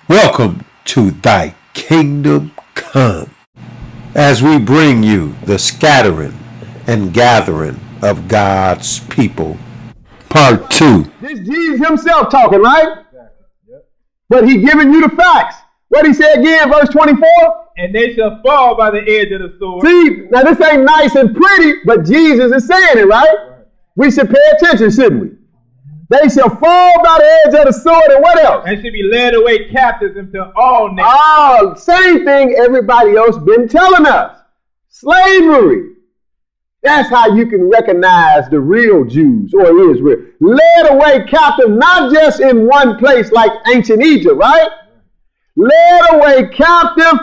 Welcome to Thy Kingdom Come, as we bring you the scattering and gathering of God's people. Part 2. This Jesus himself talking, right? Yep. But he giving you the facts. What he said again, verse 24? And they shall fall by the edge of the sword. See, now this ain't nice and pretty, but Jesus is saying it, right? We should pay attention, shouldn't we? They shall fall by the edge of the sword, and what else? And should be led away captives into all nations. Oh, same thing everybody else been telling us. Slavery. That's how you can recognize the real Jews or Israel. Led away captive, not just in one place like ancient Egypt, right? Led away captive,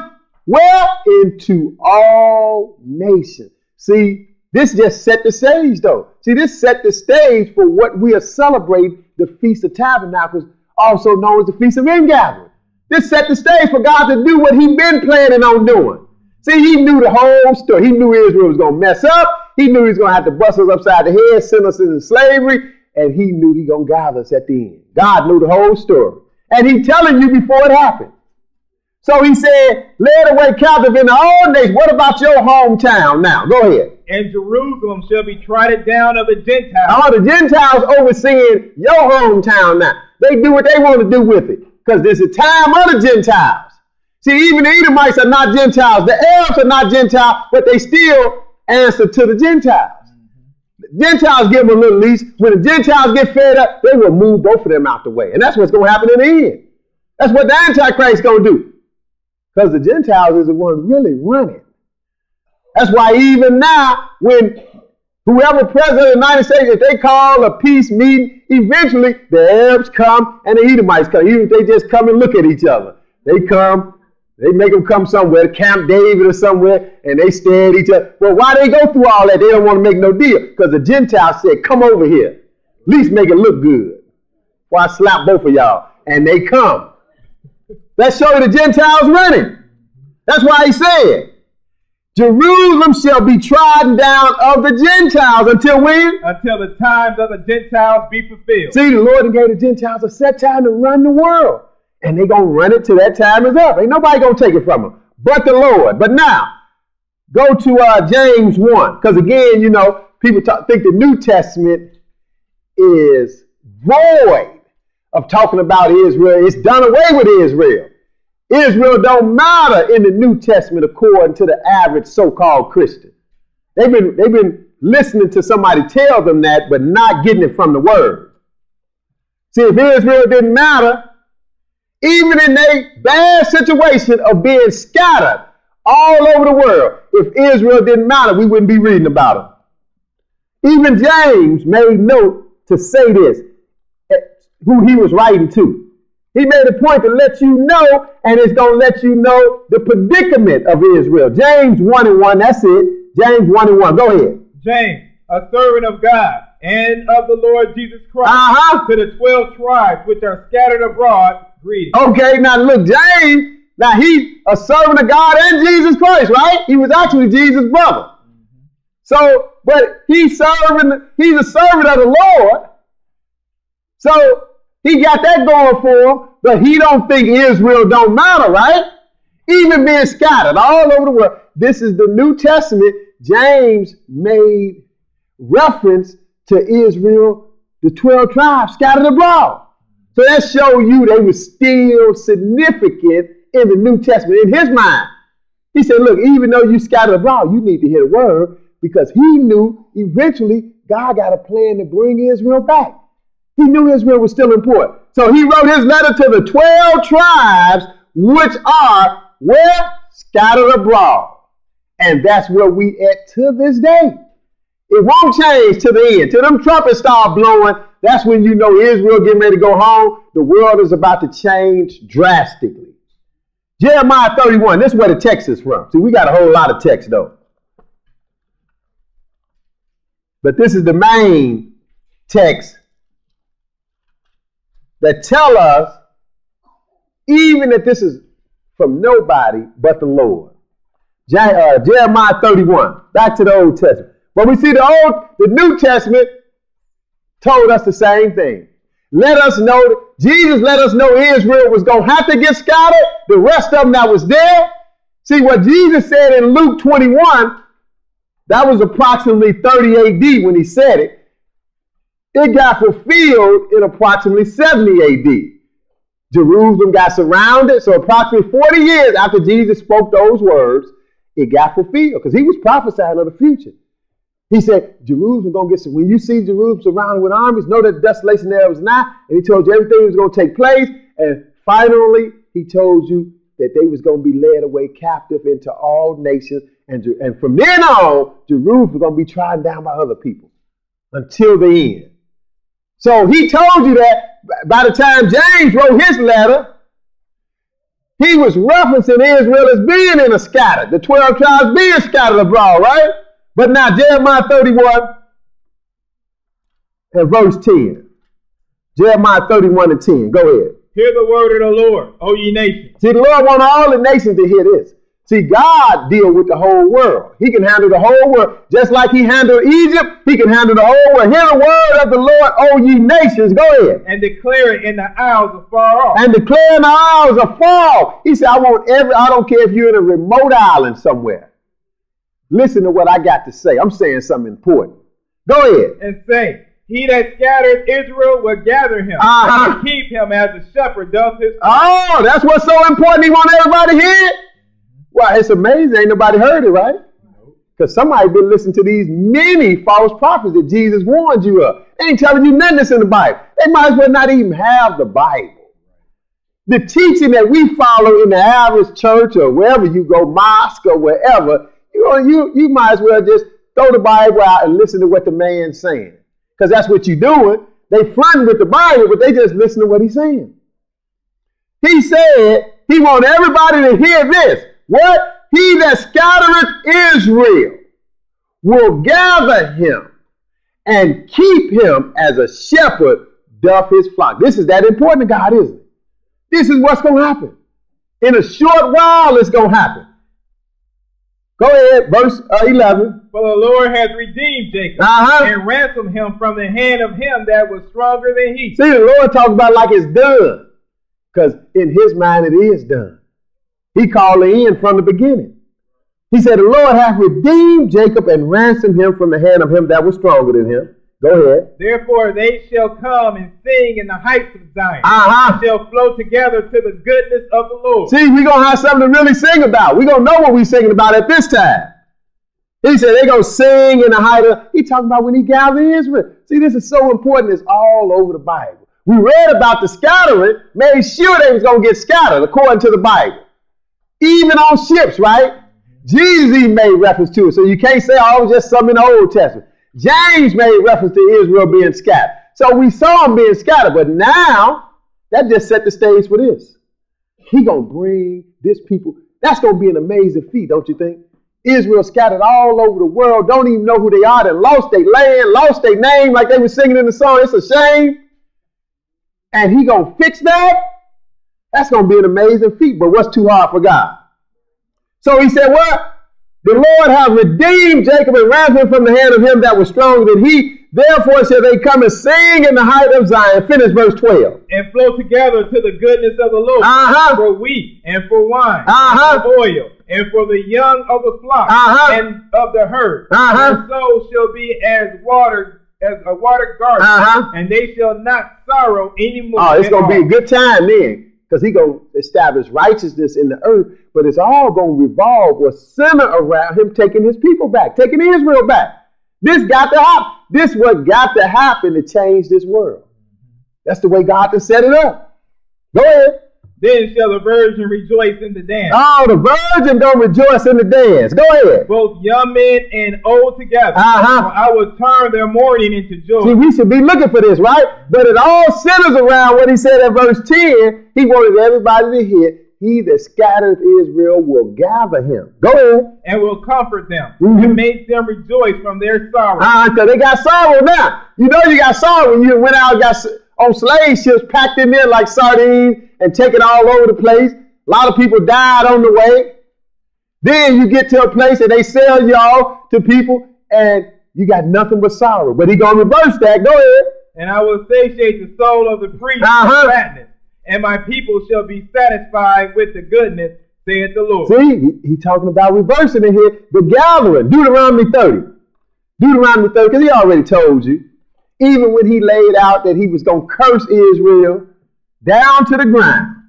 where? Into all nations. See, this just set the stage, though. See, this set the stage for what we are celebrating, the Feast of Tabernacles, also known as the Feast of Ingathering. This set the stage for God to do what he'd been planning on doing. See, he knew the whole story. He knew Israel was going to mess up. He knew he was going to have to bust us upside the head, send us into slavery, and he knew he going to gather us at the end. God knew the whole story. And he's telling you before it happened. So he said, led away captive into all nations. What about your hometown now? Go ahead. And Jerusalem shall be trodden down of the Gentiles. All the Gentiles overseeing your hometown now. They do what they want to do with it. Because there's a time of the Gentiles. See, even the Edomites are not Gentiles. The Arabs are not Gentiles, but they still answer to the Gentiles. The Gentiles give them a little leash. When the Gentiles get fed up, they will move both of them out the way. And that's what's going to happen in the end. That's what the Antichrist is going to do. Because the Gentiles is the one really running. That's why even now, when whoever president of the United States, if they call a peace meeting, eventually the Arabs come and the Edomites come. Even if they just come and look at each other. They come, they make them come somewhere, Camp David or somewhere, and they stare at each other. Well, why they go through all that? They don't want to make no deal. Because the Gentiles said, come over here. At least make it look good. Why I slap both of y'all. And they come. Let's show you the Gentiles running. That's why he said, Jerusalem shall be trodden down of the Gentiles until when? Until the times of the Gentiles be fulfilled. See, the Lord gave the Gentiles a set time to run the world. And they're going to run it till that time is up. Ain't nobody going to take it from them but the Lord. But now, go to James 1. Because again, you know, people think the New Testament is void of talking about Israel. It's done away with Israel. Israel don't matter in the New Testament according to the average so-called Christian. They've been listening to somebody tell them that, but not getting it from the word. See, if Israel didn't matter, even in a bad situation of being scattered all over the world, if Israel didn't matter, we wouldn't be reading about them. Even James made note to say this, who he was writing to. He made a point to let you know, and it's going to let you know the predicament of Israel. James 1:1, that's it. James 1:1, go ahead. James, a servant of God and of the Lord Jesus Christ, to the 12 tribes which are scattered abroad, greeting. Okay, now look, James, now he's a servant of God and Jesus Christ, right? He was actually Jesus' brother. So, but he's a servant of the Lord. So, he got that going for him, but he don't think Israel don't matter, right? Even being scattered all over the world. This is the New Testament. James made reference to Israel, the 12 tribes scattered abroad. So that shows you they were still significant in the New Testament in his mind. He said, look, even though you scattered abroad, you need to hear the word, because he knew eventually God got a plan to bring Israel back. He knew Israel was still important. So he wrote his letter to the 12 tribes, which are where? Scattered abroad. And that's where we at to this day. It won't change to the end. Till them trumpets start blowing, that's when you know Israel getting ready to go home. The world is about to change drastically. Jeremiah 31, this is where the text is from. See, we got a whole lot of text though. But this is the main text that tell us even that this is from nobody but the Lord. Jeremiah 31, back to the Old Testament. But we see the New Testament told us the same thing. Let us know that Jesus let us know Israel was going to have to get scattered. The rest of them that was there. See, what Jesus said in Luke 21, that was approximately 30 AD when he said it. It got fulfilled in approximately 70 AD. Jerusalem got surrounded. So approximately 40 years after Jesus spoke those words, it got fulfilled because he was prophesying of the future. He said, Jerusalem going to get, when you see Jerusalem surrounded with armies, know that desolation there was not. And he told you everything was going to take place. And finally, he told you that they was going to be led away captive into all nations. And from then on, Jerusalem was going to be trodden down by other people until the end. So he told you that by the time James wrote his letter, he was referencing Israel as being in a scatter, the 12 tribes being scattered abroad, right? But now Jeremiah 31 and verse 10. Jeremiah 31 and 10. Go ahead. Hear the word of the Lord, O ye nations. See, the Lord wants all the nations to hear this. See, God deals with the whole world. He can handle the whole world. Just like he handled Egypt, he can handle the whole world. Hear the word of the Lord, O ye nations. Go ahead. And declare it in the isles afar off. And declare in the isles afar off. He said, I don't care if you're in a remote island somewhere. Listen to what I got to say. I'm saying something important. Go ahead. And say, he that scattered Israel will gather him and keep him as a shepherd doth his flock. Oh, that's what's so important. He want everybody to hear it? Well, it's amazing. Ain't nobody heard it, right? Because somebody been listening to these many false prophets that Jesus warned you of. They ain't telling you nothing that's in the Bible. They might as well not even have the Bible. The teaching that we follow in the average church or wherever you go, mosque or wherever, you might as well just throw the Bible out and listen to what the man's saying. Because that's what you're doing. They front with the Bible, but they just listen to what he's saying. He said he wants everybody to hear this. What? He that scattereth Israel will gather him and keep him as a shepherd doth his flock. This is that important to God, isn't it? This is what's going to happen. In a short while, it's going to happen. Go ahead, verse 11. For the Lord has redeemed Jacob and ransomed him from the hand of him that was stronger than he. See, the Lord talks about it like it's done. Because in his mind, it is done. He called it in from the beginning. He said, the Lord hath redeemed Jacob and ransomed him from the hand of him that was stronger than him. Go ahead. Therefore they shall come and sing in the heights of Zion. And shall flow together to the goodness of the Lord. See, we're going to have something to really sing about. We're going to know what we're singing about at this time. He said they're going to sing in the height of... He talking about when he gathered Israel. See, this is so important. It's all over the Bible. We read about the scattering, made sure they was going to get scattered according to the Bible. Even on ships, right? Jesus even made reference to it. So you can't say, oh, it was just something in the Old Testament. James made reference to Israel being scattered. So we saw them being scattered. But now, that just set the stage for this. He going to bring this people. That's going to be an amazing feat, don't you think? Israel scattered all over the world. Don't even know who they are. They lost their land, lost their name like they were singing in the song. It's a shame. And he going to fix that? That's going to be an amazing feat. But what's too hard for God? So he said, what? The Lord hath redeemed Jacob and ransomed him from the hand of him that was stronger than he. Therefore shall they come and sing in the height of Zion. Finish verse 12. And flow together to the goodness of the Lord. For wheat and for wine and for oil and for the young of the flock and of the herd. Their soul shall be as water, as a watered garden, and they shall not sorrow anymore. Oh, it's going to be a good time then. Because he's going to establish righteousness in the earth. But it's all going to revolve or center around him taking his people back, taking Israel back. This got to happen. This what got to happen to change this world. That's the way God has set it up. Go ahead. Then shall the virgin rejoice in the dance. Oh, the virgin don't rejoice in the dance. Go ahead. Both young men and old together. For I will turn their mourning into joy. See, we should be looking for this, right? But it all centers around what he said in verse 10. He wanted everybody to hear. He that scattereth Israel will gather him. Go ahead. And will comfort them. And make them rejoice from their sorrow. Because they got sorrow now. You know you got sorrow when you went out and got on slave ships packed in there like sardines and taken all over the place. A lot of people died on the way. Then you get to a place and they sell y'all to people and you got nothing but sorrow. But he going to reverse that. Go ahead. And I will satiate the soul of the priest with fatness, and my people shall be satisfied with the goodness, saith the Lord. See, he talking about reversing it here. The gathering, Deuteronomy 30. Deuteronomy 30, because he already told you. Even when he laid out that he was going to curse Israel down to the ground.